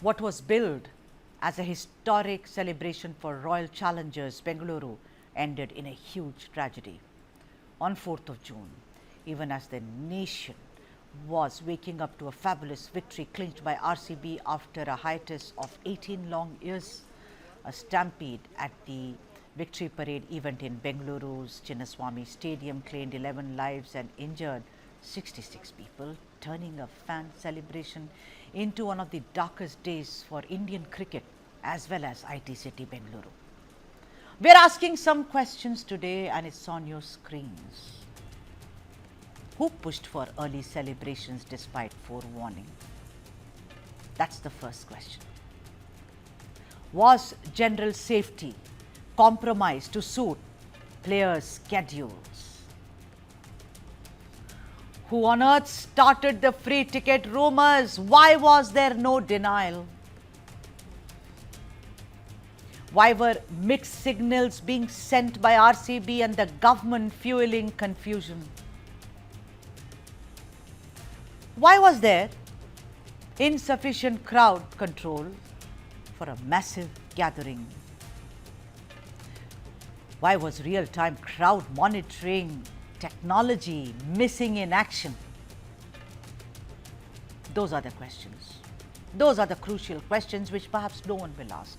What was billed as a historic celebration for Royal Challengers Bengaluru ended in a huge tragedy. On 4th of June, even as the nation was waking up to a fabulous victory clinched by RCB after a hiatus of 18 long years, a stampede at the Victory Parade event in Bengaluru's Chinnaswamy Stadium claimed 11 lives and injured 66 people, turning a fan celebration into one of the darkest days for Indian cricket as well as IT City Bengaluru. We are asking some questions today and it's on your screens. Who pushed for early celebrations despite forewarning? That's the first question. Was general safety compromised to suit players' schedules? Who on earth started the free ticket rumors? Why was there no denial? Why were mixed signals being sent by RCB and the government fueling confusion? Why was there insufficient crowd control for a massive gathering? Why was real-time crowd monitoring technology missing in action? Those are the questions. Those are the crucial questions which perhaps no one will ask.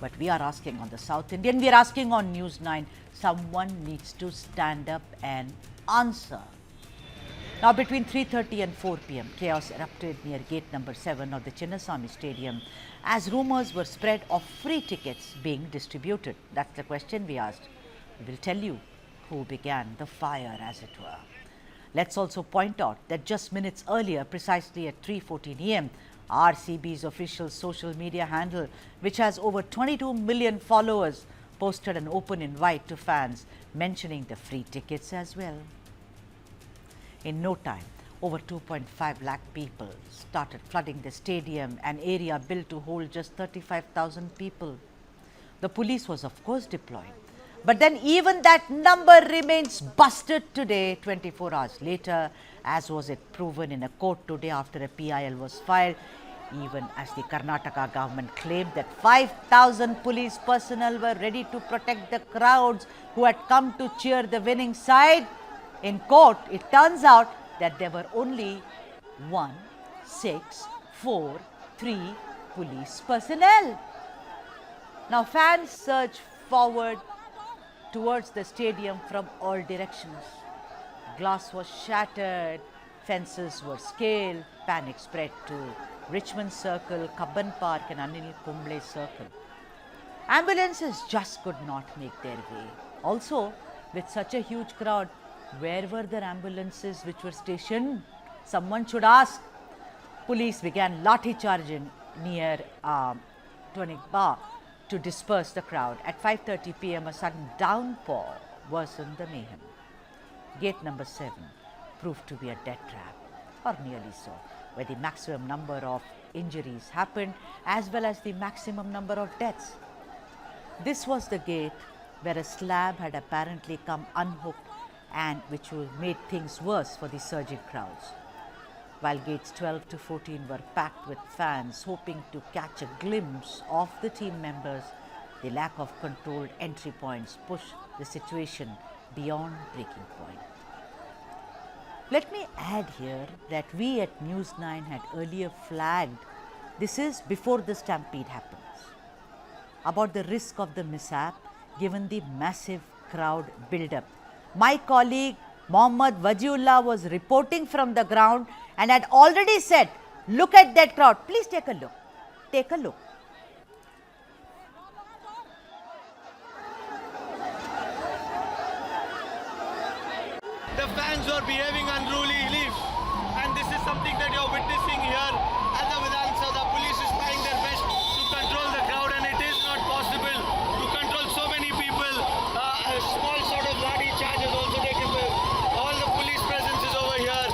But we are asking on the South Indian, we are asking on News 9. Someone needs to stand up and answer. Now, between 3:30 and 4 p.m., chaos erupted near gate number 7 of the Chinnaswamy Stadium as rumors were spread of free tickets being distributed. That's the question we asked. We will tell you who began the fire, as it were. Let's also point out that just minutes earlier, precisely at 3:14 a.m., RCB's official social media handle, which has over 22 million followers, posted an open invite to fans mentioning the free tickets as well. In no time, over 2.5 lakh people started flooding the stadium, an area built to hold just 35,000 people. The police was of course deployed, but then even that number remains busted today, 24 hours later, as was it proven in a court today after a PIL was filed, even as the Karnataka government claimed that 5,000 police personnel were ready to protect the crowds who had come to cheer the winning side. In court, it turns out that there were only 1, 6, 4, 3 police personnel. Now fans surged forward towards the stadium from all directions. Glass was shattered, fences were scaled, panic spread to Richmond Circle, Kabban Park and Anil Kumble Circle. Ambulances just could not make their way. Also, with such a huge crowd, where were the ambulances which were stationed? Someone should ask. Police began lathi charging near Tonic Bar to disperse the crowd. At 5:30 p.m., a sudden downpour worsened the mayhem. Gate number 7 proved to be a death trap, or nearly so, where the maximum number of injuries happened as well as the maximum number of deaths. This was the gate where a slab had apparently come unhooked and which made things worse for the surging crowds. While gates 12 to 14 were packed with fans hoping to catch a glimpse of the team members, the lack of controlled entry points pushed the situation beyond breaking point. Let me add here that we at News 9 had earlier flagged, this is before the stampede happens, about the risk of the mishap given the massive crowd build-up. My colleague Mohammad Wajiullah was reporting from the ground and had already said, look at that crowd. Please take a look. Take a look. The fans are behaving unruly, and this is something that you're witnessing here at the Vidhan Sabha. The police is trying their best to control the crowd, and it is not possible to control so many people. A small sort of lathi charge has also taken place. All the police presence is over here.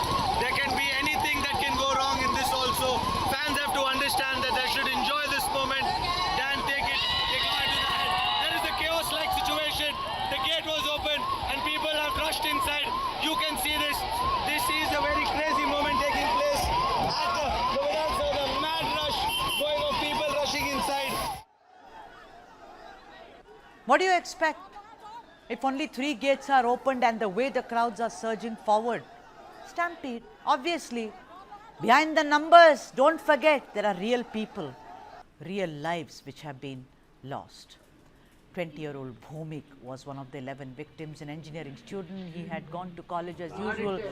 There can be anything that can go wrong in this also. Fans have to understand that they should enjoy this moment than take it to the head. There is a chaos-like situation. The gate was open and people have rushed inside. You can see this. This is a very crazy moment taking place at the What do you expect? If only 3 gates are opened and the way the crowds are surging forward. Stampede, obviously. Behind the numbers, don't forget, there are real people, real lives which have been lost. 20-year-old Bhumik was one of the 11 victims, an engineering student. He had gone to college as usual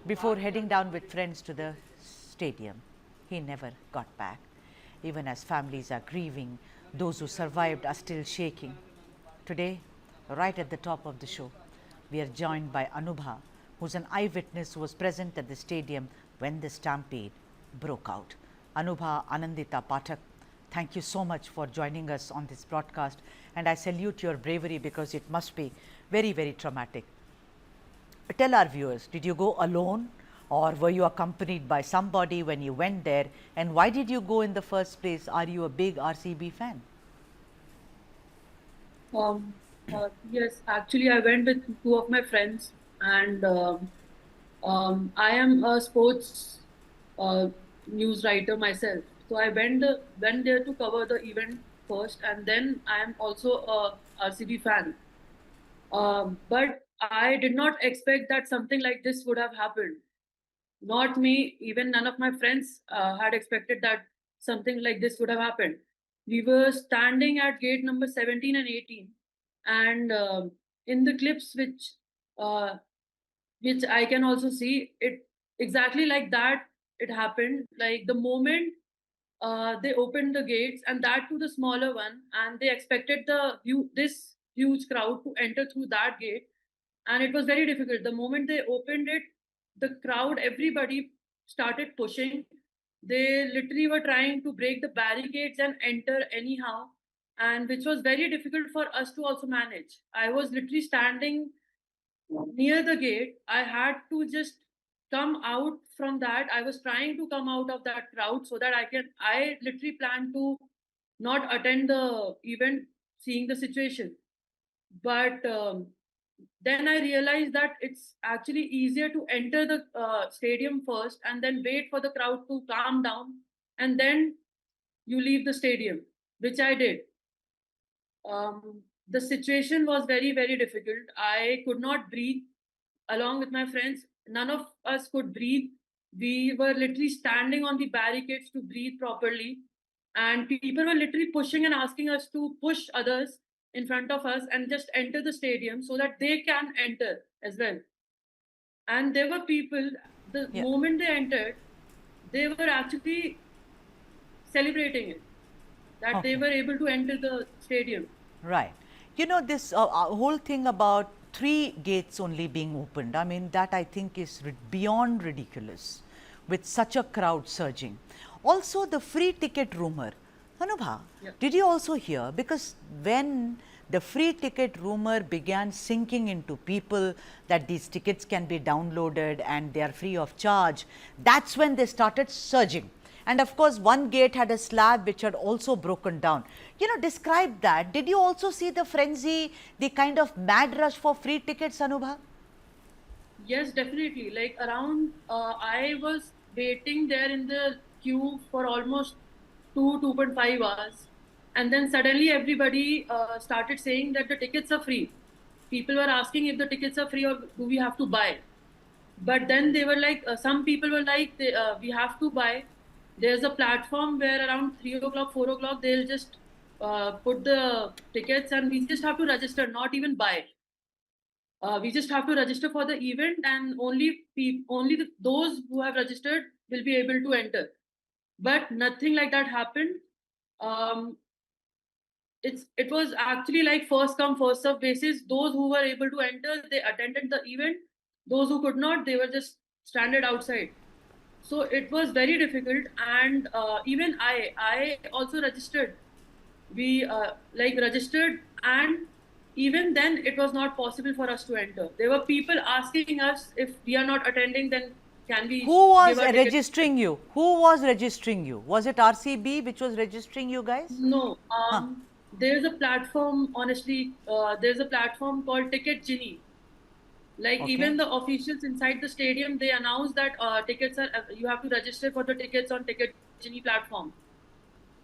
before heading down with friends to the stadium. He never got back. Even as families are grieving, those who survived are still shaking. Today, right at the top of the show, we are joined by Anubha, who's an eyewitness who was present at the stadium when the stampede broke out. Anubha Anandita Pathak, thank you so much for joining us on this broadcast, and I salute your bravery because it must be very, very traumatic. Tell our viewers, did you go alone or were you accompanied by somebody when you went there, and why did you go in the first place? Are you a big RCB fan? Yes, actually, I went with two of my friends, and I am a sports news writer myself. So I went there to cover the event first, and then I am also a RCB fan. But I did not expect that something like this would have happened. Not me, even none of my friends had expected that something like this would have happened. We were standing at gate number 17 and 18, and in the clips uh, which I can also see it exactly like that. It happened like the moment they opened the gates, and that to the smaller one, and they expected this huge crowd to enter through that gate, and it was very difficult. The moment they opened it, the crowd, everybody started pushing. They literally were trying to break the barricades and enter anyhow, and which was very difficult for us to also manage. I was literally standing near the gate. I had to just come out from that. I was trying to come out of that crowd so that I literally planned to not attend the event, seeing the situation. But then I realized that it's actually easier to enter the stadium first and then wait for the crowd to calm down, and then you leave the stadium, which I did. The situation was very, very difficult. I could not breathe along with my friends. None of us could breathe. We were literally standing on the barricades to breathe properly. And people were literally pushing and asking us to push others in front of us and just enter the stadium so that they can enter as well. And there were people, the Yeah. moment they entered, they were actually celebrating it, that they Okay. were able to enter the stadium. Right. You know, this whole thing about 3 gates only being opened, I mean, that I think is beyond ridiculous with such a crowd surging. Also, the free ticket rumor. Anubha, Yeah. did you also hear? Because when the free ticket rumor began sinking into people that these tickets can be downloaded and they are free of charge, that's when they started surging. And of course, one gate had a slab which had also broken down. You know, describe that. Did you also see the frenzy, the kind of mad rush for free tickets, Anubha? Yes, definitely. Like around, I was waiting there in the queue for almost 2.5 hours. And then suddenly everybody started saying that the tickets are free. People were asking if the tickets are free or do we have to buy. But then they were like, some people were like, we have to buy. There's a platform where around 3 o'clock, 4 o'clock, they'll just put the tickets and we just have to register, not even buy. We just have to register for the event, and only those who have registered will be able to enter. But nothing like that happened. Um, it was actually like first come first serve basis. Those who were able to enter, they attended the event. Those who could not, they were just stranded outside. So it was very difficult, and even I also registered. We like registered, and even then it was not possible for us to enter. There were people asking us if we are not attending, then can we Who was give our ticket? registering you? Who was registering you? Was it RCB which was registering you guys? No, Huh. there's a platform. Honestly, there's a platform called Ticket Genie. Like Okay. even the officials inside the stadium, they announce that tickets are. You have to register for the tickets on Ticket Genie platform.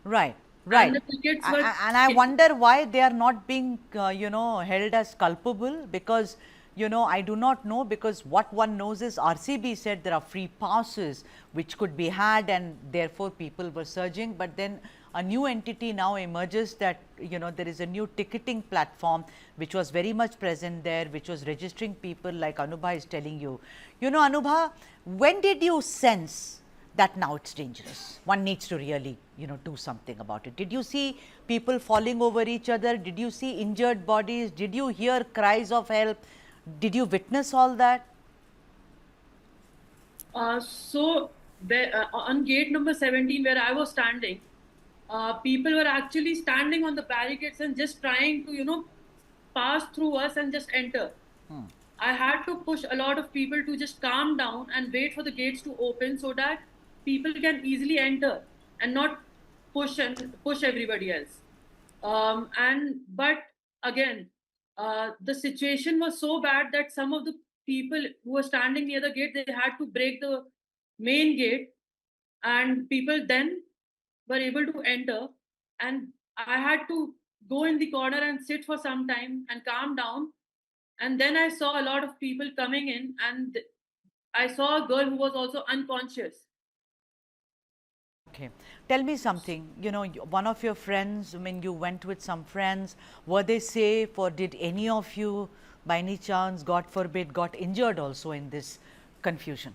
Right. Right. And the tickets were. And I wonder why they are not being, held as culpable, because, I do not know, because what one knows is RCB said there are free passes which could be had, and therefore people were surging. But then a new entity now emerges that, there is a new ticketing platform which was very much present there, which was registering people, like Anubha is telling you. Anubha, when did you sense that now it's dangerous? One needs to really, do something about it. Did you see people falling over each other? Did you see injured bodies? Did you hear cries of help? Did you witness all that? So on gate number 17, where I was standing, people were actually standing on the barricades and just trying to, pass through us and just enter. I had to push a lot of people to just calm down and wait for the gates to open so that people can easily enter and not push everybody else. But again, the situation was so bad that some of the people who were standing near the gate, they had to break the main gate, and people then were able to enter. And I had to go in the corner and sit for some time and calm down. And then I saw a lot of people coming in, and I saw a girl who was also unconscious. Okay. Tell me something, one of your friends, you went with some friends, were they safe, or did any of you by any chance, God forbid, got injured also in this confusion?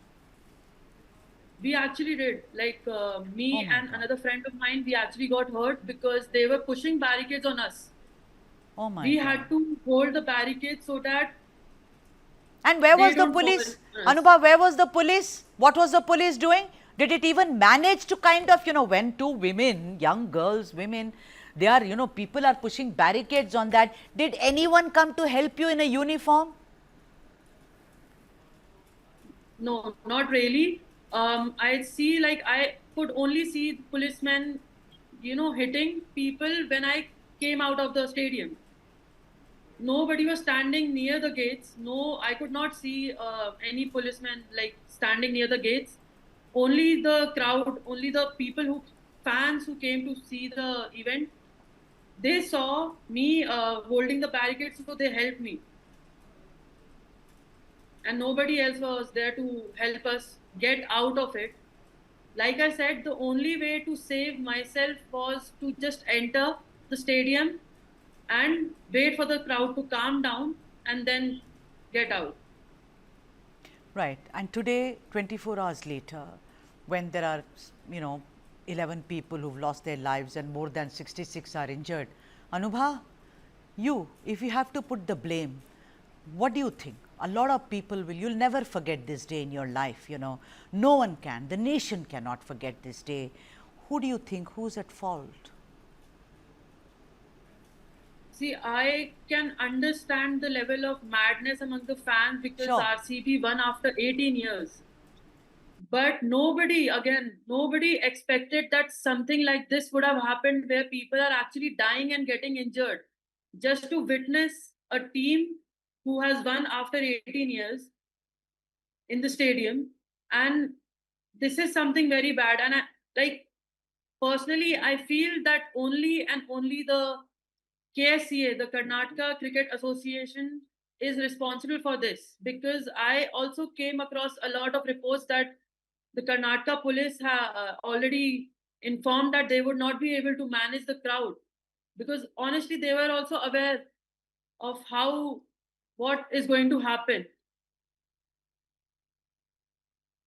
We actually did. Like me my and God. another friend of mine, we actually got hurt because they were pushing barricades on us. Oh my We God. had to hold the barricades so that. And where They was the don't fall police? in us. Anubha, where was the police? What was the police doing? Did it even manage to kind of, when two women, young girls, women, they are, people are pushing barricades on that. Did anyone come to help you in a uniform? No, not really. I could only see policemen, hitting people when I came out of the stadium. Nobody was standing near the gates. No, I could not see any policemen like standing near the gates. Only the crowd, only the fans who came to see the event, they saw me holding the barricades, so they helped me. And nobody else was there to help us get out of it. Like I said, the only way to save myself was to just enter the stadium and wait for the crowd to calm down and then get out. Right. And today, 24 hours later, when there are, 11 people who've lost their lives and more than 66 are injured, Anubha, if you have to put the blame, what do you think? A lot of people you'll never forget this day in your life, No one can. The nation cannot forget this day. Who do you think, who's at fault? See, I can understand the level of madness among the fans because Sure. RCB won after 18 years. But nobody expected that something like this would have happened, where people are actually dying and getting injured just to witness a team who has won after 18 years in the stadium. And this is something very bad. And personally, I feel that only and only the KSCA, the Karnataka Cricket Association, is responsible for this, because I also came across a lot of reports that the Karnataka police already informed that they would not be able to manage the crowd, because honestly they were also aware of what is going to happen.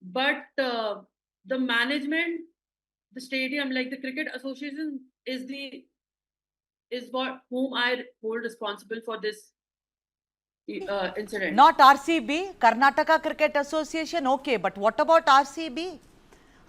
But the management, the stadium, like the cricket association, is whom I hold responsible for this incident. Not RCB, Karnataka Cricket Association, okay, but what about RCB?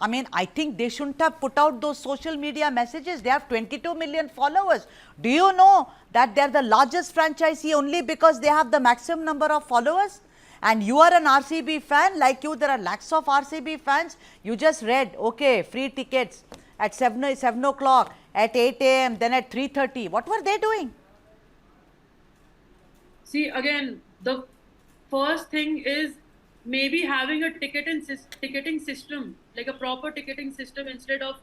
I think they shouldn't have put out those social media messages. They have 22 million followers. Do you know that they're the largest franchisee only because they have the maximum number of followers? And you are an RCB fan, like you, there are lakhs of RCB fans. You just read, okay, free tickets at 7 o'clock, at 8 a.m., then at 3:30. What were they doing? See, again, the first thing is maybe having a ticketing system, like a proper ticketing system, instead of,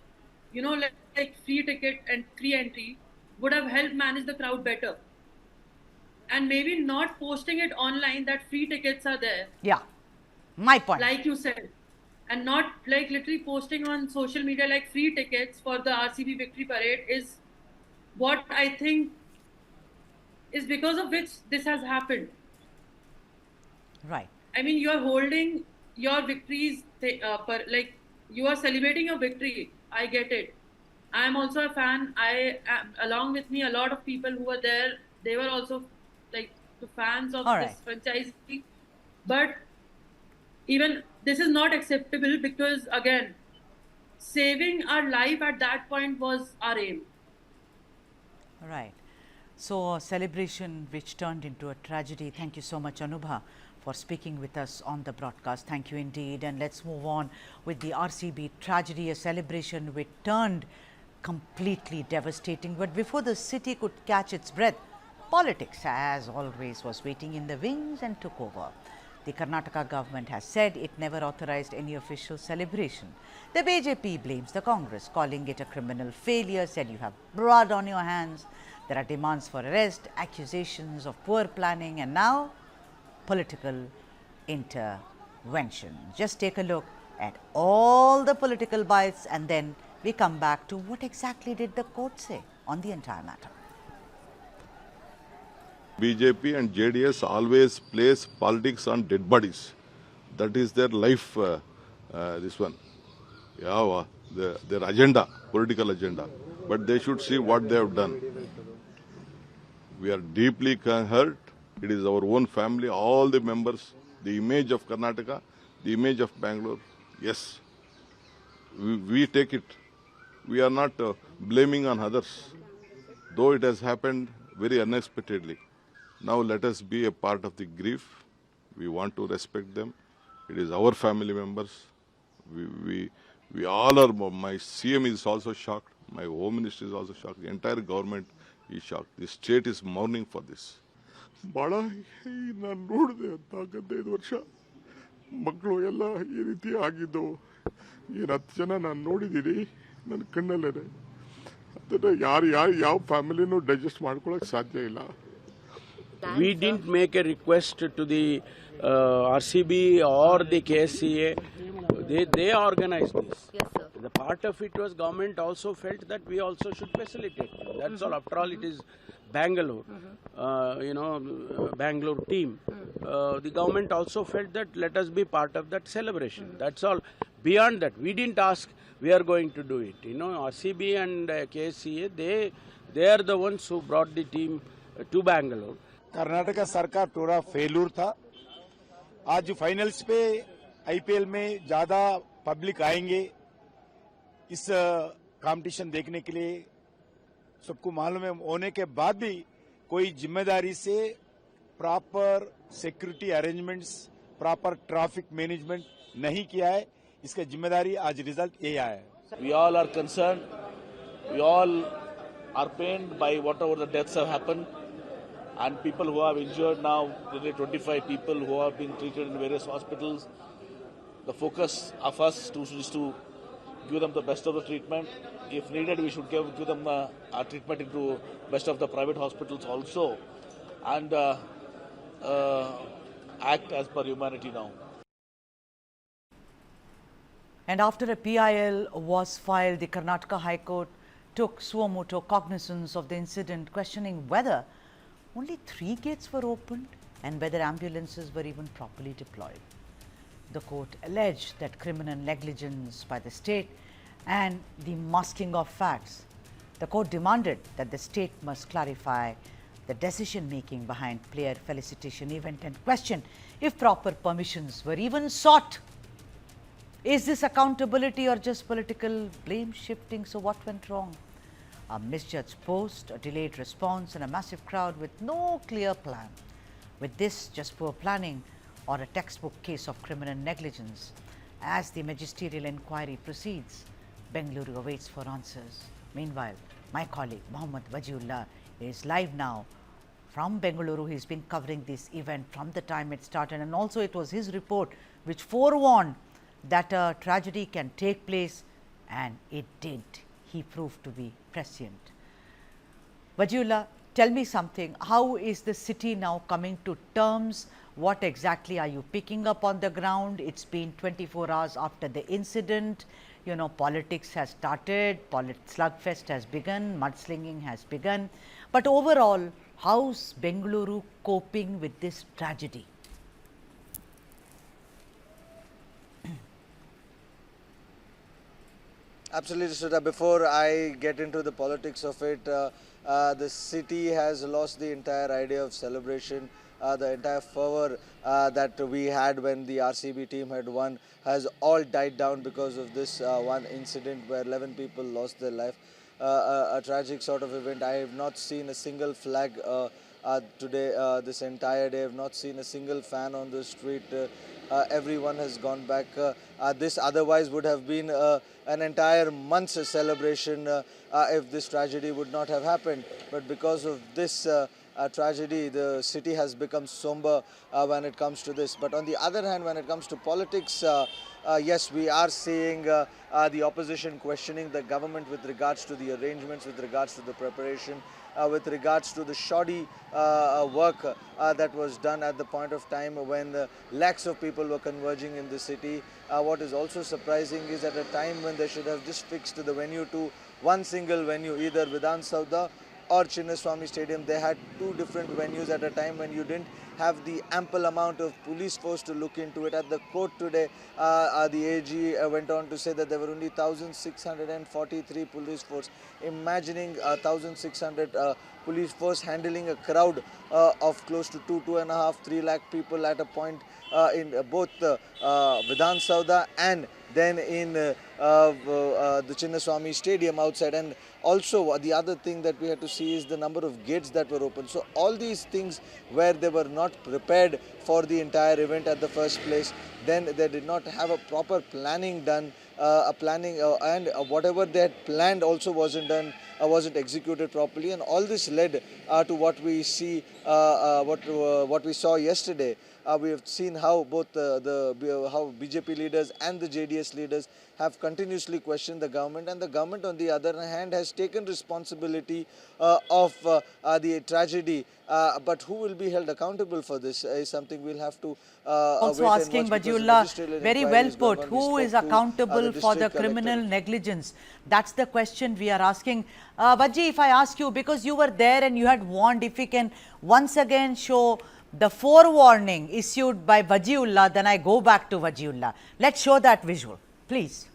like free ticket and free entry would have helped manage the crowd better. And maybe not posting it online that free tickets are there, Yeah, my point. like you said, and not like literally posting on social media like free tickets for the RCB victory parade is what I think is because of which this has happened. Right. I mean, you are holding your victories, like you are celebrating your victory. I get it. I am also a fan. Along with me, a lot of people who were there, they were also like the fans of All this right. franchise. But even this is not acceptable because, again, saving our life at that point was our aim. Right. So, a celebration which turned into a tragedy. Thank you so much, Anubha, for speaking with us on the broadcast. Thank you indeed. And let's move on with the RCB tragedy, a celebration which turned completely devastating. But before the city could catch its breath, politics, as always, was waiting in the wings and took over. The Karnataka government has said it never authorized any official celebration. The BJP blames the Congress, calling it a criminal failure, said you have blood on your hands. There are demands for arrest, accusations of poor planning, and now political intervention. Just take a look at all the political bites and then we come back to what exactly did the court say on the entire matter. BJP and JDS always place politics on dead bodies. That is their life, this one. Yeah, their agenda, political agenda. But they should see what they have done. We are deeply hurt. It is our own family, all the members, the image of Karnataka, the image of Bangalore. Yes, we take it. We are not blaming on others, though it has happened very unexpectedly. Now let us be a part of the grief. We want to respect them. It is our family members. We all are. My CM is also shocked. My Home Minister is also shocked. The entire government is shocked. The state is mourning for this. ಭಾಳ ನಾನು ನೋಡಿದೆ ಅಂತ 15 ವರ್ಷ ಮಕ್ಕಳು ಎಲ್ಲ ಈ ರೀತಿ ಆಗಿದ್ದು ಏನು 10 ಜನ ನಾನು ನೋಡಿದ್ದೀನಿ ನನ್ನ ಕಣ್ಣಲ್ಲೇ ಅದನ್ನು ಯಾರು ಯಾವ ಫ್ಯಾಮಿಲಿನೂ ಡೈಜೆಸ್ಟ್ ಮಾಡ್ಕೊಳಕ್ಕೆ ಸಾಧ್ಯ ಇಲ್ಲ. We didn't make a request to the RCB or the KSCA. They organized this. Yes, sir. The part of it was government also felt that we also should facilitate. That's all. After all, it is Bangalore, Bangalore team. The government also felt that let us be part of that celebration. That's all. Beyond that, we didn't ask we are going to do it. RCB and KSCA, they are the ones who brought the team to Bangalore. Karnataka सरकार पूरा failure था. आज finals पे IPL में ज्यादा public आएंगे इस competition देखने के लिए. सबको मालूम है होने के बाद भी कोई जिम्मेदारी से proper security arrangements, proper traffic management नहीं किया है. इसका जिम्मेदारी आज रिजल्ट यही आया है. We all are concerned. We all are pained by whatever the deaths have happened. And people who have injured now, nearly 25 people who have been treated in various hospitals. The focus of us is to give them the best of the treatment. If needed, we should give them our treatment into best of the private hospitals also, and act as per humanity now. And after a PIL was filed, the Karnataka High Court took suo motu cognizance of the incident, questioning whether only 3 gates were opened and whether ambulances were even properly deployed. The court alleged that criminal negligence by the state and the masking of facts. The court demanded that the state must clarify the decision making behind player felicitation event and question if proper permissions were even sought. Is this accountability or just political blame shifting? So what went wrong? A misjudged post, a delayed response and a massive crowd with no clear plan. With this, just poor planning or a textbook case of criminal negligence. As the magisterial inquiry proceeds, Bengaluru awaits for answers. Meanwhile, my colleague Mohammad Wajiullah is live now from Bengaluru. He's been covering this event from the time it started, and also it was his report which forewarned that a tragedy can take place, and it did. he proved to be prescient. Vajiullah, tell me something. How is the city now coming to terms? What exactly are you picking up on the ground? It's been 24 hours after the incident. You know, politics has started, slugfest has begun, mudslinging has begun. But overall, how's Bengaluru coping with this tragedy? Absolutely, Sudha. Before I get into the politics of it, the city has lost the entire idea of celebration. The entire fervor that we had when the RCB team had won has all died down because of this one incident where 11 people lost their life. A tragic sort of event. I have not seen a single flag today, this entire day. I have not seen a single fan on the street. Everyone has gone back. This otherwise would have been an entire month's celebration if this tragedy would not have happened. But because of this tragedy, the city has become somber when it comes to this. But on the other hand, when it comes to politics, yes, we are seeing the opposition questioning the government with regards to the arrangements, with regards to the preparation, with regards to the shoddy work that was done at the point of time when lakhs of people were converging in the city. What is also surprising is at a time when they should have just fixed the venue to one single venue, either Vidhan Saudha or Chinnaswamy Stadium. They had two different venues at a time when you didn't have the ample amount of police force to look into it. At the court today, the AG went on to say that there were only 1,643 police force. Imagining 1,600 police force handling a crowd of close to 2.5, 3 lakh people at a point in both Vidhan Saudha and then in the Chinnaswamy Stadium outside. And also the other thing that we had to see is the number of gates that were open. So all these things where they were not prepared for the entire event at the first place, then they did not have a proper planning done, and whatever they had planned also wasn't done, wasn't executed properly, and all this led to what we see, what we saw yesterday. We have seen how both how BJP leaders and the JDS leaders have continuously questioned the government, and the government on the other hand has taken responsibility of the tragedy. But who will be held accountable for this is something we'll have to also wait asking, and watch, Vajiullah, very well put, who is accountable for the criminal negligence? That's the question we are asking. Vaji, if I ask you, because you were there and you had warned, if we can once again show the forewarning issued by Vajiullah, then I go back to Vajiullah. Let's show that visual, please.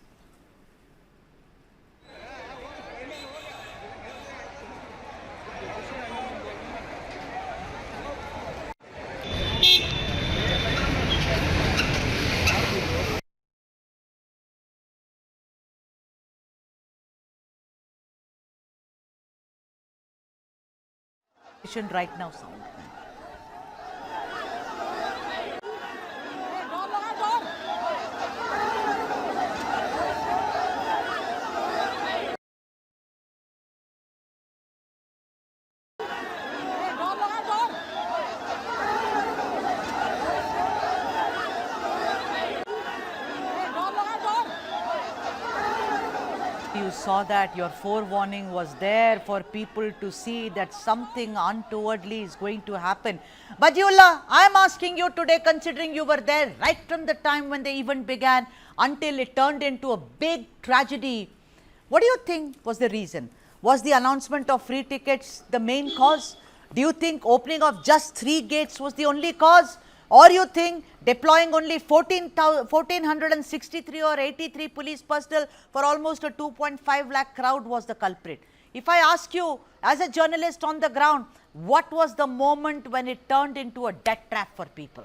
Right now, sound. You saw that your forewarning was there for people to see that something untowardly is going to happen. Vajiullah, I am asking you today, considering you were there right from the time when the event began until it turned into a big tragedy. What do you think was the reason? Was the announcement of free tickets the main cause? Do you think opening of just 3 gates was the only cause? Or you think deploying only 1,463 or 83 police personnel for almost a 2.5 lakh crowd was the culprit? If I ask you, as a journalist on the ground, what was the moment when it turned into a death trap for people?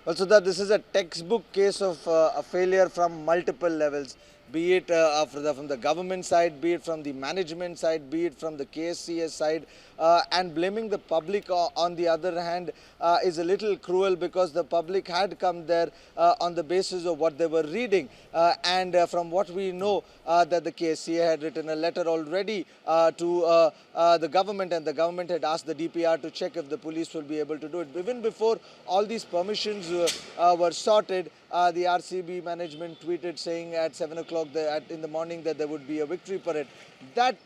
Well, so that this is a textbook case of a failure from multiple levels. be it from the government side, be it from the management side, be it from the KSCA side, and blaming the public on the other hand is a little cruel, because the public had come there on the basis of what they were reading, and from what we know that the KSCA had written a letter already to the government, and the government had asked the DPR to check if the police will be able to do it. Even before all these permissions were sorted, the RCB management tweeted saying at 7 o'clock in the morning that there would be a victory parade. That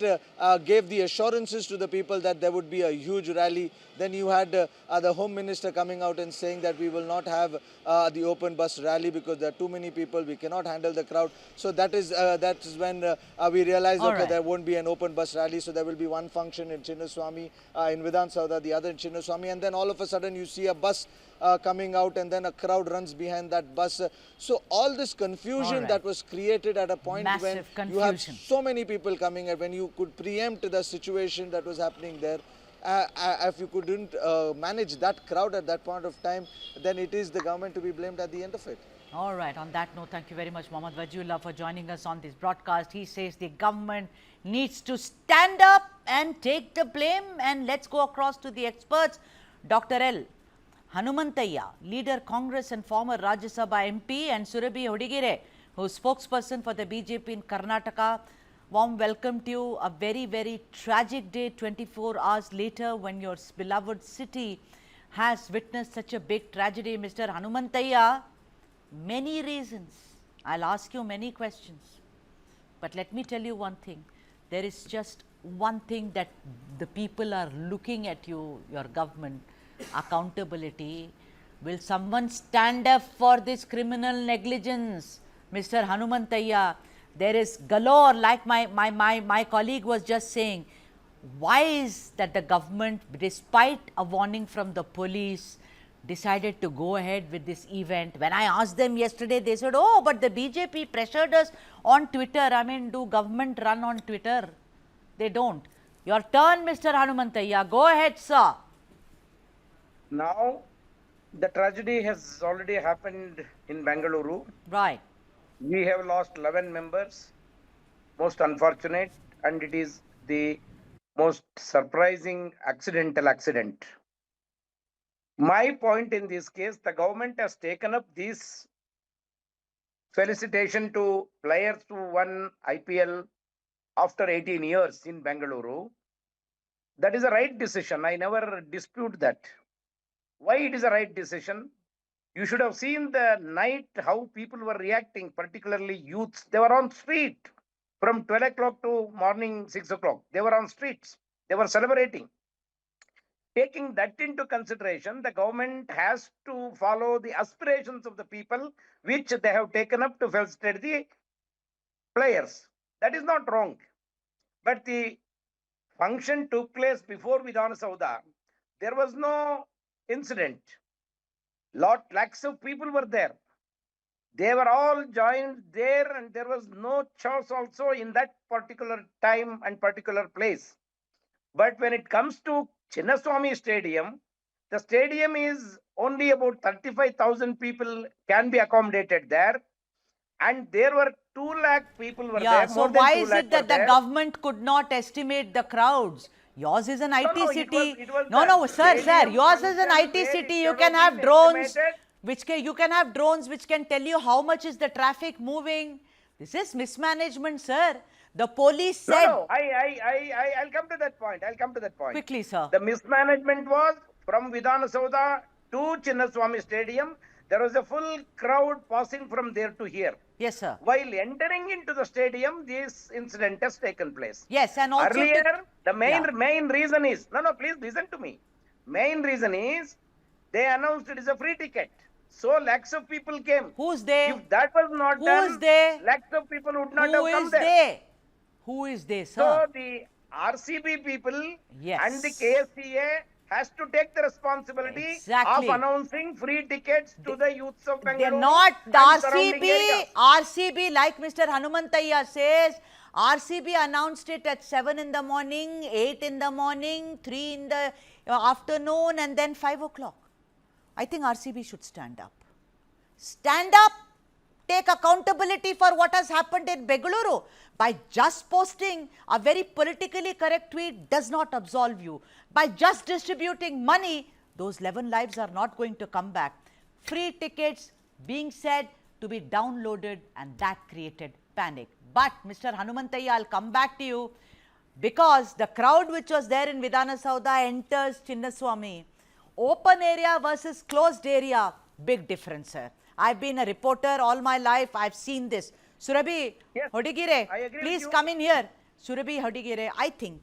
gave the assurances to the people that there would be a huge rally. Then you had the Home Minister coming out and saying that we will not have the open bus rally because there are too many people, we cannot handle the crowd. So that is when we realized, okay, there won't be an open bus rally, so there will be one function in Chinnaswamy, in Vidhan Soudha, the other in Chinnaswamy, and then all of a sudden you see a bus coming out, and then a crowd runs behind that bus. So all this confusion that was created at a point when you have so many people coming, and when you could preempt the situation that was happening there, if you couldn't manage that crowd at that point of time, then it is the government to be blamed at the end of it. All right. On that note, thank you very much, Mohammad Wajihullah, for joining us on this broadcast. He says the government needs to stand up and take the blame. And let's go across to the experts. Dr. L. Hanumantaiah, leader Congress and former Rajya Sabha MP, and Surabhi Hodigire, who's spokesperson for the BJP in Karnataka. Warm welcome to you. A very, very tragic day 24 hours later when your beloved city has witnessed such a big tragedy. Mr. Hanumantaiah, many reasons. I'll ask you many questions. But let me tell you one thing. There is just one thing that the people are looking at you, your government, accountability. Will someone stand up for this criminal negligence? Mr. Hanumantaiah, there is galore, like my colleague was just saying. Why is that the government, despite a warning from the police, decided to go ahead with this event? When I asked them yesterday, they said, oh, but the BJP pressured us on Twitter. I mean, do government run on Twitter? They don't. Your turn, Mr. Hanumantaiah. Go ahead, sir. Now, the tragedy has already happened in Bengaluru. Right. We have lost 11 members, most unfortunate, and it is the most surprising accidental accident. My point in this case, the government has taken up this felicitation to players who won IPL after 18 years in Bengaluru. That is a right decision. I never dispute that. Why it is a right decision? You should have seen the night how people were reacting, particularly youths. They were on street from 12 o'clock to morning 6 o'clock. They were on streets. They were celebrating. Taking that into consideration, the government has to follow the aspirations of the people, which they have taken up to felicitate the players. That is not wrong. But the function took place before Vidhan Soudha. There was no incident. Lakhs of people were there. They were all joined there, and there was no chaos also in that particular time and particular place. But when it comes to Chinnaswamy Stadium, the stadium is only about 35,000 people can be accommodated there. And there were 2 lakh people were there. So why is it that the government could not estimate the crowds? Yours is an IT city. Sir, yours is an IT city. You can have drones, which can tell you how much is the traffic moving. This is mismanagement, sir. The police said. I'll come to that point. Quickly, sir. The mismanagement was from Vidhan Soudha to Chinnaswamy Stadium. There was a full crowd passing from there to here. Yes, sir. While entering into the stadium, this incident has taken place. Yes, and also earlier, the main reason is, please listen to me. Main reason is, they announced it is a free ticket. So lakhs of people came. Who's they? If that was not done, lakhs of people would not have come there. Who is they, sir? So the RCB people and the KSCA has to take the responsibility of announcing free tickets to the youths of Bengaluru. They're not the RCB, like Mr. Hanumantaiah says, RCB announced it at 7 in the morning, 8 in the morning, 3 in the afternoon, and then 5 o'clock. I think RCB should stand up. Stand up take accountability for what has happened in Bengaluru. By just posting a very politically correct tweet does not absolve you. By just distributing money, those 11 lives are not going to come back. Free tickets being said to be downloaded, and that created panic. But Mr. Hanumantaiah, I'll come back to you, because the crowd which was there in Vidhana Saudha enters Chinnaswamy. Open area versus closed area, big difference, sir. I've been a reporter all my life. I've seen this. Surabhi Hodigire, please come in here. Surabhi Hodigire, I think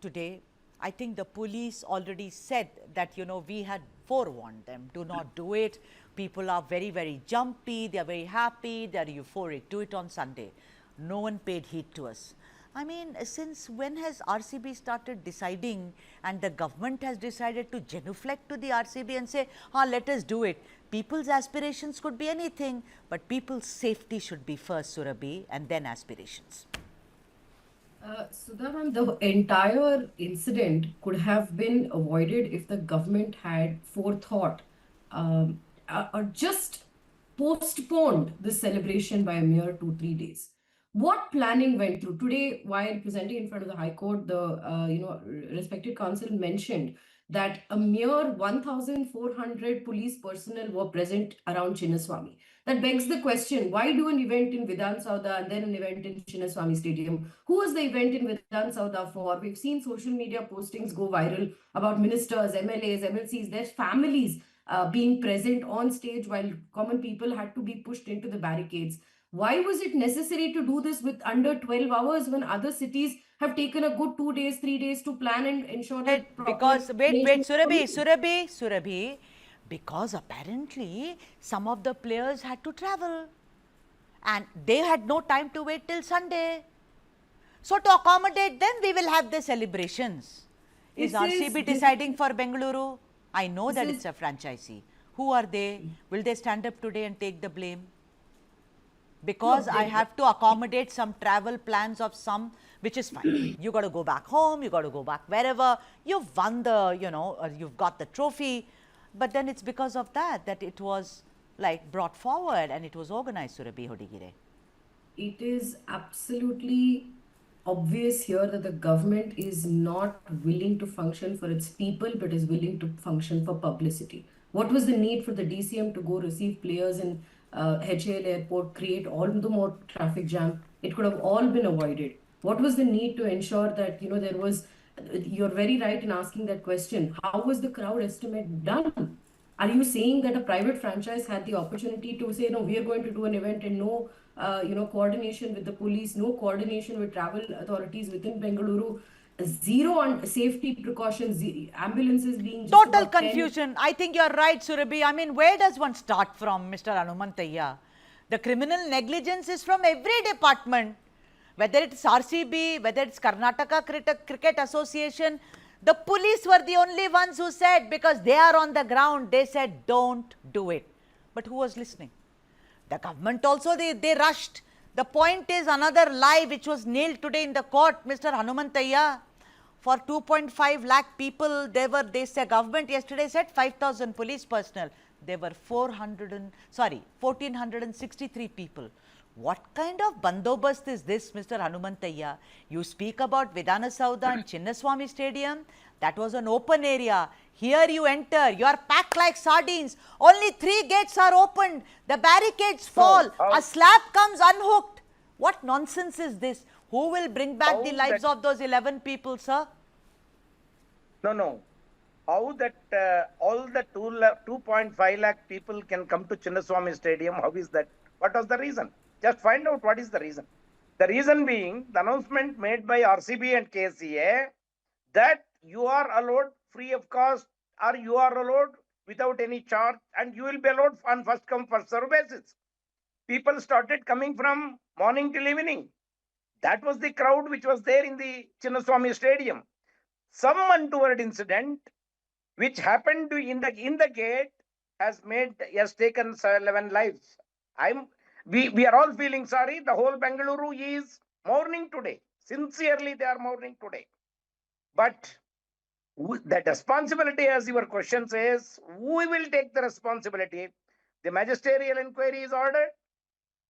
today, I think the police already said that, we had forewarned them, do not do it. People are very, very jumpy. They are very happy. They are euphoric. Do it on Sunday. No one paid heed to us. I mean, since when has RCB started deciding, and the government has decided to genuflect to the RCB and say, let us do it. People's aspirations could be anything, but people's safety should be first, Surabhi, and then aspirations. Sudha ma'am, the entire incident could have been avoided if the government had forethought or just postponed the celebration by a mere 2-3 days. What planning went through? Today, while presenting in front of the High Court, the respected counsel mentioned that a mere 1,400 police personnel were present around Chinnaswamy. That begs the question, why do an event in Vidhan Saudha and then an event in Chinnaswamy Stadium? Who was the event in Vidhan Saudha for? We've seen social media postings go viral about ministers, MLAs, MLCs, their families being present on stage while common people had to be pushed into the barricades. Why was it necessary to do this with under 12 hours when other cities have taken a good 2 days, 3 days to plan and ensure that? Because, wait, Surabhi, because apparently some of the players had to travel and they had no time to wait till Sunday. So to accommodate them, we will have the celebrations. Is RCB deciding for Bengaluru? I know that it's a franchisee. Who are they? Will they stand up today and take the blame? Because I have to accommodate some travel plans of some, which is fine. You got to go back home, you got to go back wherever. You've won the, you've got the trophy. But then it's because of that it was like brought forward and it was organized, Surabhi Hodigire. It is absolutely obvious here that the government is not willing to function for its people, but is willing to function for publicity. What was the need for the DCM to go receive players in HAL airport, create all the more traffic jam? It could have all been avoided. What was the need to ensure that, there was, you're very right in asking that question. How was the crowd estimate done? Are you saying that a private franchise had the opportunity to say, no, we are going to do an event and no, coordination with the police, no coordination with travel authorities within Bengaluru, zero on safety precautions, ambulances being total confusion. I think you're right, Surabhi. I mean, where does one start from, Mr. Hanumantaiah? The criminal negligence is from every department, whether it's RCB, whether it's Karnataka Cricket Association. The police were the only ones who said, because they are on the ground, they said, don't do it. But who was listening? The government also, they rushed. The point is, another lie which was nailed today in the court, Mr. Hanumantaiah, for 2.5 lakh people, government yesterday said 5,000 police personnel. There were 1,463 people. What kind of bandobast is this, Mr. Hanumantaiah? You speak about Vidhana Saudha and Chinnaswamy Stadium. That was an open area. Here you enter. You are packed like sardines. Only 3 gates are opened. The barricades fall. A slab comes unhooked. What nonsense is this? Who will bring back the lives of those 11 people, sir? No. How that all the 2.5 lakh people can come to Chinnaswamy Stadium? How is that? What was the reason? Just find out what is the reason. The reason being the announcement made by RCB and KCA that you are allowed free of cost or you are allowed without any charge and you will be allowed on first come first serve basis. People started coming from morning till evening. That was the crowd which was there in the Chinnaswamy Stadium. Some untoward incident which happened in the gate has taken 11 lives. We are all feeling sorry. The whole Bengaluru is mourning today. Sincerely, they are mourning today. But the responsibility, as your question says, we will take the responsibility. The magisterial inquiry is ordered.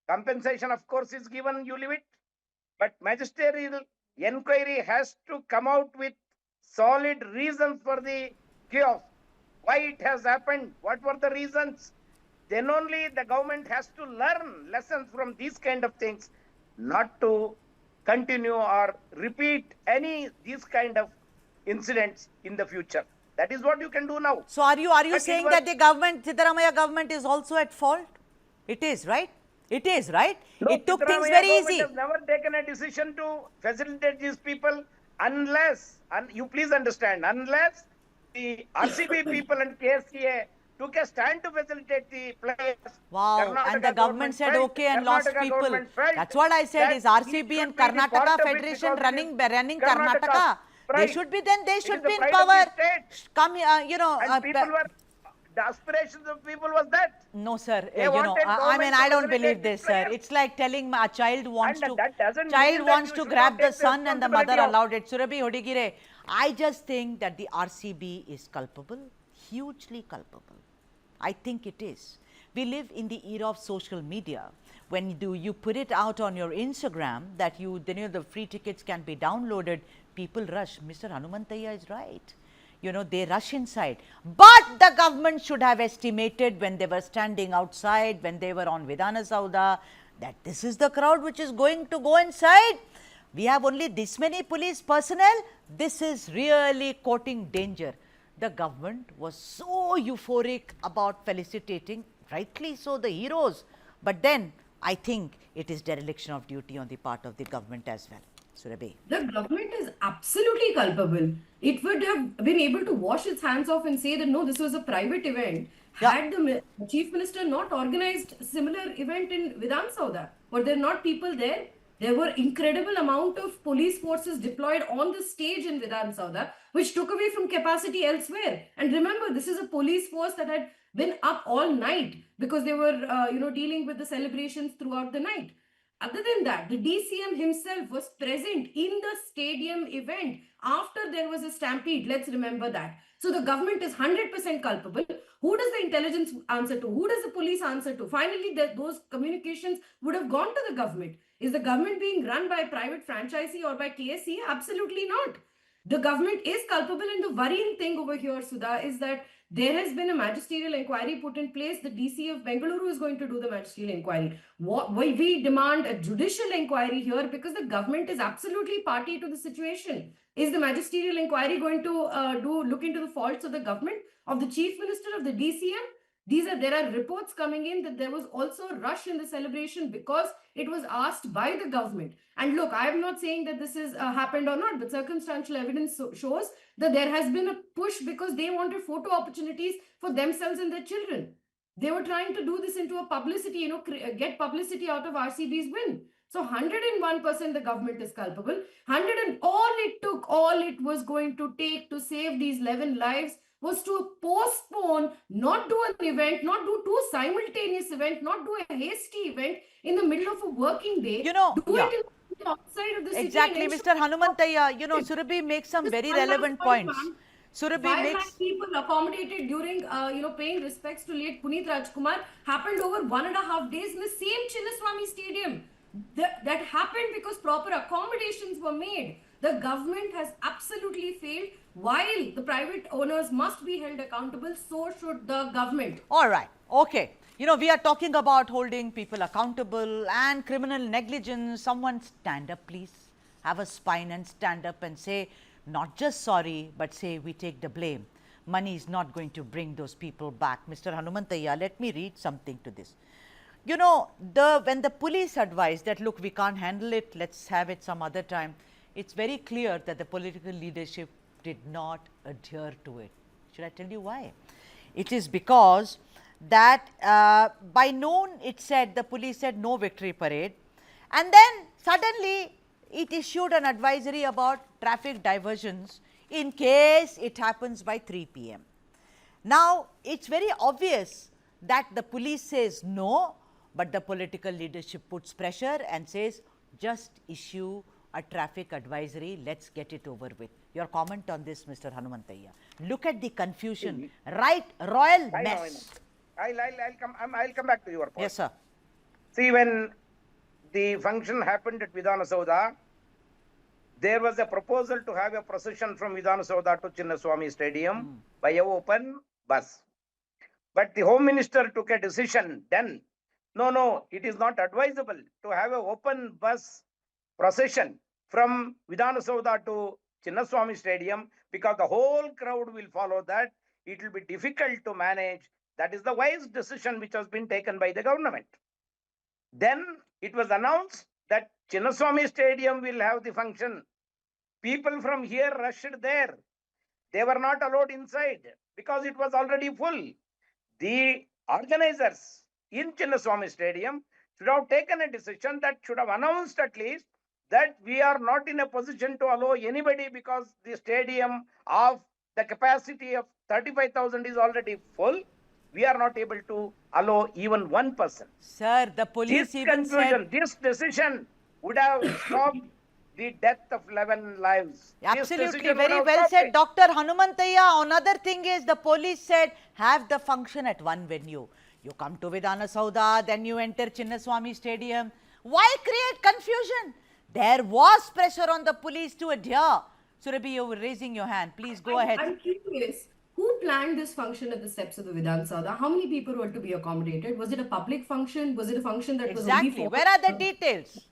Compensation, of course, is given, you leave it. But magisterial inquiry has to come out with solid reasons for the chaos. Why it has happened? What were the reasons? Then only the government has to learn lessons from these kind of things, not to continue or repeat these kind of incidents in the future. That is what you can do now. So are you But saying that the government, Siddaramaiah government, is also at fault? It is, right? It is, right? No, It took things Siddaramaiah very government easy. has never taken a decision to facilitate these people unless, and you please understand, unless the RCB people and KSCA took a stand to facilitate the players. Wow, Karnataka and the government said felt- okay and lost Karnataka people. government felt That's what I said, that is RCB it and should be the part Karnataka of it Federation because running it is Karnataka. Karnataka's They pride. should be then, they It should is the be in pride of the power. state. Come, And people were, the aspirations of people was that. No, sir. They I wanted mean, government I to don't facilitate believe these this, sir. players. It's like telling a child wants And to, that doesn't child mean that wants you to should grab not the take the son and the mother responsibility of- allowed it. Surabhi Hodigire, I just think that the RCB is culpable, hugely culpable. I think it is. We live in the era of social media. When you put it out on your Instagram that the free tickets can be downloaded, people rush. Mr. Hanumantaiah is right. They rush inside. But the government should have estimated when they were standing outside, when they were on Vidhana Sauda, that this is the crowd which is going to go inside. We have only this many police personnel. This is really courting danger. The government was so euphoric about felicitating, rightly so, the heroes. But then I think it is dereliction of duty on the part of the government as well. Surabhi. The government is absolutely culpable. It would have been able to wash its hands off and say that no, this was a private event. Yeah. Had the chief minister not organized a similar event in Vidhan Sauda, were there not people there? There were incredible amount of police forces deployed on the stage in Vidhan Sauda, which took away from capacity elsewhere. And remember, this is a police force that had been up all night because they were, dealing with the celebrations throughout the night. Other than that, the DCM himself was present in the stadium event after there was a stampede. Let's remember that. So the government is 100% culpable. Who does the intelligence answer to? Who does the police answer to? Finally, those communications would have gone to the government. Is the government being run by a private franchisee or by KSCA? Absolutely not. The government is culpable, and the worrying thing over here, Sudha, is that there has been a magisterial inquiry put in place. The DC of Bengaluru is going to do the magisterial inquiry. We demand a judicial inquiry here because the government is absolutely party to the situation. Is the magisterial inquiry going to look into the faults of the government, of the chief minister, of the DCM? There are reports coming in that there was also a rush in the celebration because it was asked by the government. And look, I am not saying that this has happened or not, but circumstantial evidence shows that there has been a push because they wanted photo opportunities for themselves and their children. They were trying to do this into a publicity, get publicity out of RCB's win. So 101% the government is culpable. All it was going to take to save these 11 lives was to postpone, not do an event, not do two simultaneous events, not do a hasty event in the middle of a working day. Do it outside of the city. Exactly, Mr. Hanumantaiah. Surabhi makes some very relevant points. Surabhi makes people accommodated during, paying respects to late Puneet Rajkumar happened over 1.5 days in the same Chinnaswamy Stadium. That happened because proper accommodations were made. The government has absolutely failed. While the private owners must be held accountable, so should the government. All right. Okay. We are talking about holding people accountable and criminal negligence. Someone stand up, please. Have a spine and stand up and say, not just sorry, but say we take the blame. Money is not going to bring those people back. Mr. Hanumantaiah, let me read something to this. When the police advised that, look, we can't handle it, let's have it some other time, it's very clear that the political leadership did not adhere to it. Should I tell you why? It is because that by noon the police said no victory parade, and then suddenly it issued an advisory about traffic diversions in case it happens by 3 p.m. Now, it's very obvious that the police says no, but the political leadership puts pressure and says just issue a traffic advisory, let's get it over with. Your comment on this, Mr. Hanumantaiah. Look at the confusion, right? Royal mess. I'll come back to your point. Yes, sir. See, when the function happened at Vidhana Saudha, there was a proposal to have a procession from Vidhana Saudha to Chinnaswamy Stadium by a open bus. But the Home Minister took a decision then. No, it is not advisable to have an open bus procession from Vidhana Saudha to Chinnaswamy Stadium because the whole crowd will follow that. It will be difficult to manage. That is the wise decision which has been taken by the government. Then it was announced that Chinnaswamy Stadium will have the function. People from here rushed there. They were not allowed inside because it was already full. The organizers in Chinnaswamy Stadium should have taken a decision that should have announced at least that we are not in a position to allow anybody because the stadium of the capacity of 35,000 is already full. We are not able to allow even one person. Sir, the police This even conclusion, said... this decision would have stopped the death of 11 lives. This Absolutely, decision would very have well stopped said. it. Dr. Hanumantayya, another thing is the police said have the function at one venue. You come to Vidhana Saudha, then you enter Chinnaswamy Stadium. Why create confusion? There was pressure on the police to adhere. Surabhi, you were raising your hand. Please go ahead. I'm curious. Who planned this function at the steps of the Vidhan Saudha? How many people were to be accommodated? Was it a public function? Was it a function that was only Exactly. for... Where are the details?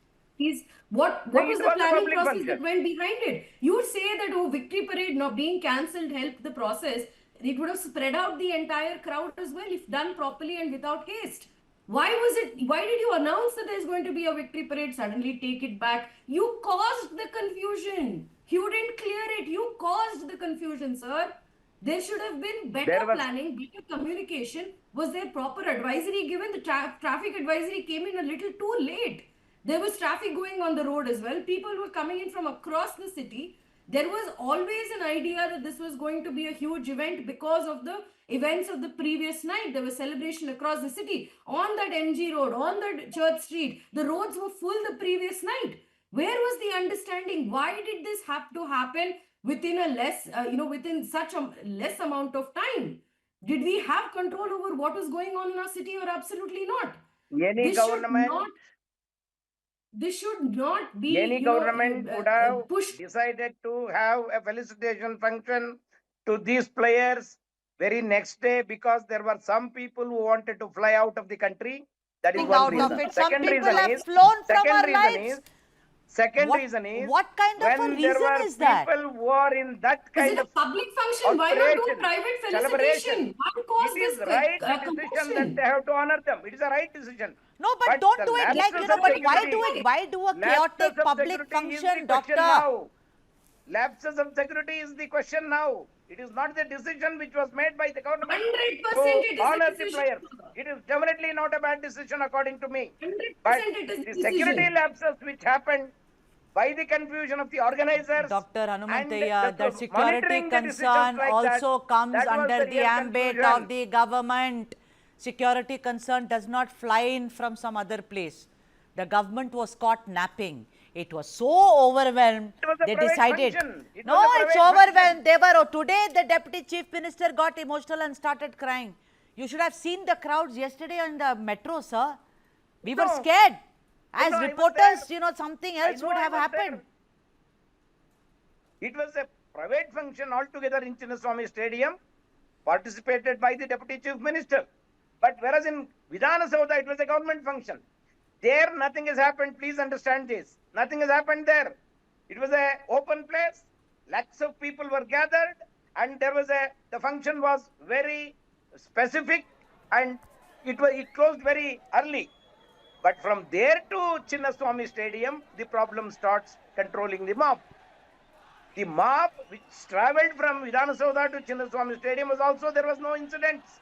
What No, was it the was a planning public process function. that went behind it? You would say that, oh, Victory Parade not being cancelled helped the process. It would have spread out the entire crowd as well if done properly and without haste. Why did you announce that there's going to be a Victory Parade, suddenly take it back? You caused the confusion. You didn't clear it. You caused the confusion, sir. There should have been better planning, better communication. Was there proper advisory given? The traffic advisory came in a little too late. There was traffic going on the road as well. People were coming in from across the city. There was always an idea that this was going to be a huge event because of the events of the previous night. There was celebration across the city, on that MG road, on that Church Street. The roads were full the previous night. Where was the understanding? Why did this have to happen within a within such a less amount of time? Did we have control over what was going on in our city or absolutely not? This should not be... Any government would have decided to have a felicitation function to these players very next day because there were some people who wanted to fly out of the country. That is one reason. Some people have flown from our lives. Second reason is what kind of a reason is that? People who are in that kind of public function. Why not do private felicitation? Why cause it is right decision that they have to honor them. It is a right decision. No, but don't do it like, but why do it? Why do a chaotic public function, doctor? Lapses of security is the question now. It is not the decision which was made by the government. 100% it is honor a the decision. players. It is definitely not a bad decision according to me. 100% But it is a the security decision. lapses which happened by the confusion of the organizers. Dr. Hanumantayya, that security monitoring the decisions concern like also that, comes that was under the the real ambit confusion. of the government. Security concern does not fly in from some other place. The government was caught napping. It was so overwhelmed, they decided. No, it's overwhelmed. They were, today the Deputy Chief Minister got emotional and started crying. You should have seen the crowds yesterday on the metro, sir. We were scared. As reporters, something else would have happened. It was a private function altogether in Chinnaswamy Stadium, participated by the Deputy Chief Minister. But whereas in Vidhana Saudha, it was a government function. There, nothing has happened. Please understand this. Nothing has happened there. It was an open place. Lakhs of people were gathered, and the function was very specific, and it closed very early. But from there to Chinnaswamy Stadium, the problem starts controlling the mob. The mob which travelled from Vidhana Saudha to Chinnaswamy Stadium there was no incidents.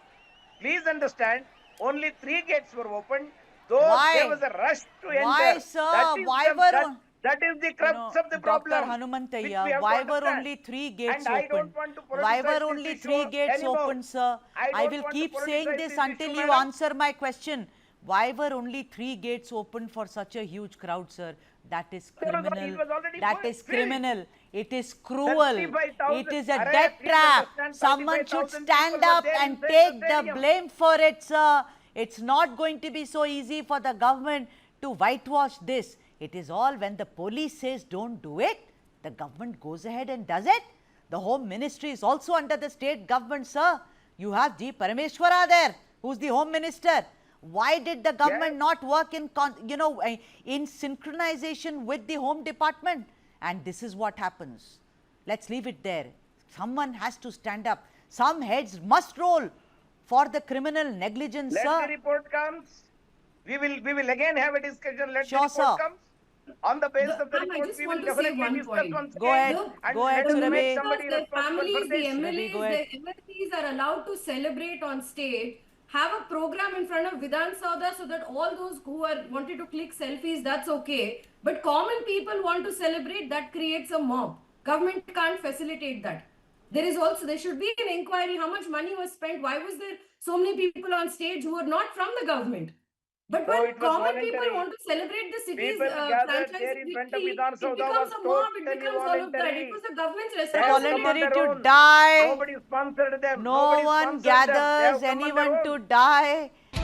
Please understand, only 3 gates were opened. Though there was a rush to enter. Why, sir? That is the crux of the problem. Dr. Hanumantayya, why were only 3 gates open? Why were only 3 gates open, sir? I will keep saying this until you answer my question. Why were only 3 gates open for such a huge crowd, sir? That is criminal. That is criminal. It is cruel. It is a death trap. Someone should stand up and take the blame for it, sir. It's not going to be so easy for the government to whitewash this. It is all when the police says don't do it, the government goes ahead and does it. The Home Ministry is also under the state government, sir. You have G. Parameshwara there, who's the Home Minister. Why did the government not work in, in synchronization with the Home Department? And this is what happens. Let's leave it there. Someone has to stand up. Some heads must roll for the criminal negligence, Let sir. the report comes. We will again have a discussion. Let Sure, the report sir. comes. On the basis of the Ma'am, I report, just we want will to say definitely one discuss point. once Go again. ahead. And Go ahead, let us Surabhi. make somebody Their responsible for families, the this. Surabhi, go MLAs, ahead. the MLCs are allowed to celebrate on stage, have a program in front of Vidhan Sauda so that all those who are wanted to click selfies, that's okay. But common people want to celebrate, that creates a mob. Government can't facilitate that. There should be an inquiry. How much money was spent? Why was there so many people on stage who are not from the government? But So when it was common people voluntary. want to celebrate the city's People gathered franchise there in front of victory, Vidhan it Sauda becomes was a mob, it totally becomes all of that. It voluntary. was the government's They have come on responsibility. Voluntary their to own. die. Nobody sponsored them. No Nobody one sponsored them. They have gathers come on their anyone own. to die.